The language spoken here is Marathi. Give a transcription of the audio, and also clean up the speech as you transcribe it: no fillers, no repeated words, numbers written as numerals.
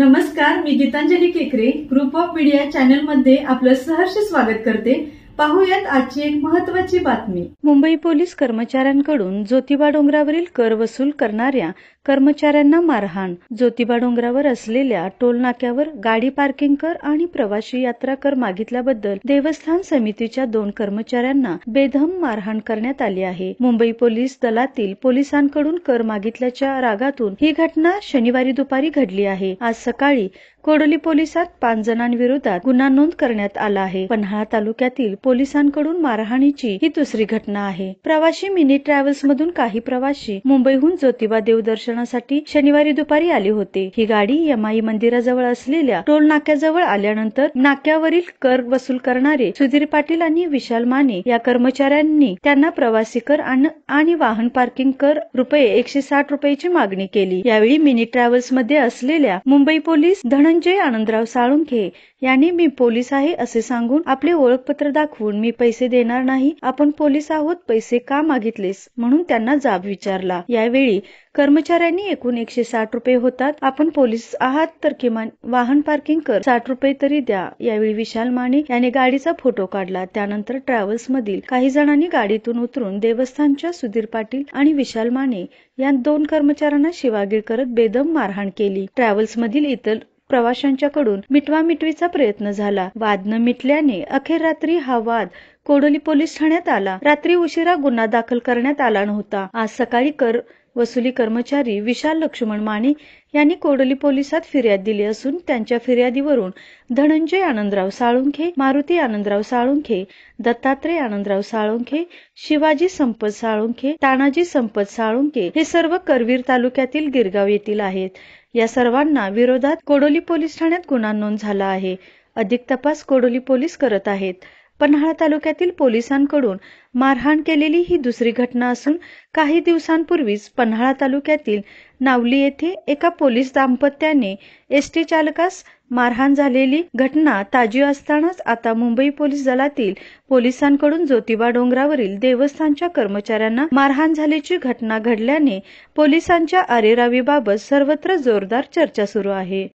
नमस्कार, मी गीतांजली केकरे ग्रुप ऑफ मीडिया चॅनल मध्ये आपलं सहर्ष स्वागत करते। पाहूयात आजची एक महत्त्वाची बातमी। मुंबई पोलीस कर्मचाऱ्यांकडून ज्योतिबा डोंगरावरील कर वसूल करणाऱ्या कर्मचाऱ्यांना मारहाण। ज्योतिबा डोंगरावर असलेल्या टोल नाक्यावर गाडी पार्किंग कर आणि प्रवासी यात्रा कर मागितल्याबद्दल देवस्थान समितीच्या 2 कर्मचाऱ्यांना बेदम मारहाण करण्यात आली आहे। मुंबई पोलीस दलातील पोलिसांकडून कर मागितल्याच्या रागातून ही घटना शनिवारी दुपारी घडली आहे। आज सकाळी कोडोली पोलिसात 5 जणांविरोधात गुन्हा नोंद करण्यात आला आहे। पन्हाळा तालुक्यातील पोलिसांकडून मारहाणीची ही दुसरी घटना आहे। प्रवासी मिनी ट्रॅव्हल्स मधून काही प्रवासी मुंबईहून ज्योतिबा देवदर्शनासाठी शनिवारी दुपारी आले होते। ही गाडी यमाई मंदिराजवळ असलेल्या टोल नाक्याजवळ आल्यानंतर नाक्यावरील कर वसूल करणारे सुधीर पाटील आणि विशाल माने या कर्मचाऱ्यांनी त्यांना प्रवासी कर आणि वाहन पार्किंग कर ₹160 रुपयाची मागणी केली। यावेळी मिनी ट्रॅव्हल्स मध्ये असलेल्या मुंबई पोलीस धनंजय आनंदराव साळुंखे यांनी मी पोलीस आहे असे सांगून आपले ओळखपत्र दाखवून मी पैसे देणार नाही, आपण पोलीस आहोत, पैसे का मागितलेस म्हणून त्यांना जाब विचारला। यावेळी कर्मचाऱ्यांनी एकूण 160 रुपये होतात, आपण पोलीस आहात तर किमान वाहन पार्किंग कर 60 रुपये तरी द्या। यावेळी विशाल माने याने गाडीचा फोटो काढला। त्यानंतर ट्रॅव्हल्स मधील काही जणांनी गाडीतून उतरून देवस्थानच्या सुधीर पाटील आणि विशाल माने या 2 कर्मचाऱ्यांना शिवागीर करत बेदम मारहाण केली। ट्रॅव्हल्स मधील इतर प्रवाशांच्याकडून मिटवामिटवीचा प्रयत्न झाला। वाद न मिटल्याने अखेर रात्री हा वाद कोडोली पोलीस ठाण्यात आला। रात्री उशिरा गुन्हा दाखल करण्यात आला नव्हता। आज सकाळी कर वसुली कर्मचारी विशाल लक्ष्मण माने यांनी कोडोली पोलिसात फिर्याद दिली असून त्यांच्या फिर्यादीवरून धनंजय आनंदराव साळुंखे, मारुती आनंदराव साळुंखे, दत्तात्रय आनंदराव साळुंखे, शिवाजी संपत साळुंखे, तानाजी संपत साळुंखे हे सर्व करवीर तालुक्यातील गिरगाव येथील आहेत। या सर्वांना विरोधात कोडोली पोलीस ठाण्यात गुन्हा नोंद झाला आहे। अधिक तपास कोडोली पोलीस करत आहेत। पन्हाळा तालुक्यातील पोलिसांकडून मारहाण केलेली ही दुसरी घटना असून काही दिवसांपूर्वीच पन्हाळा तालुक्यातील नावली येथे एका पोलीस दाम्पत्याने एसटी चालकास मारहाण झालेली घटना ताजी असतानाच आता मुंबई पोलीस दलातील पोलिसांकडून ज्योतिबा डोंगरावरील देवस्थानच्या कर्मचाऱ्यांना मारहाण झाल्याची घटना घडल्याने पोलिसांच्या अरेरावीबाबत सर्वत्र जोरदार चर्चा सुरू आहे।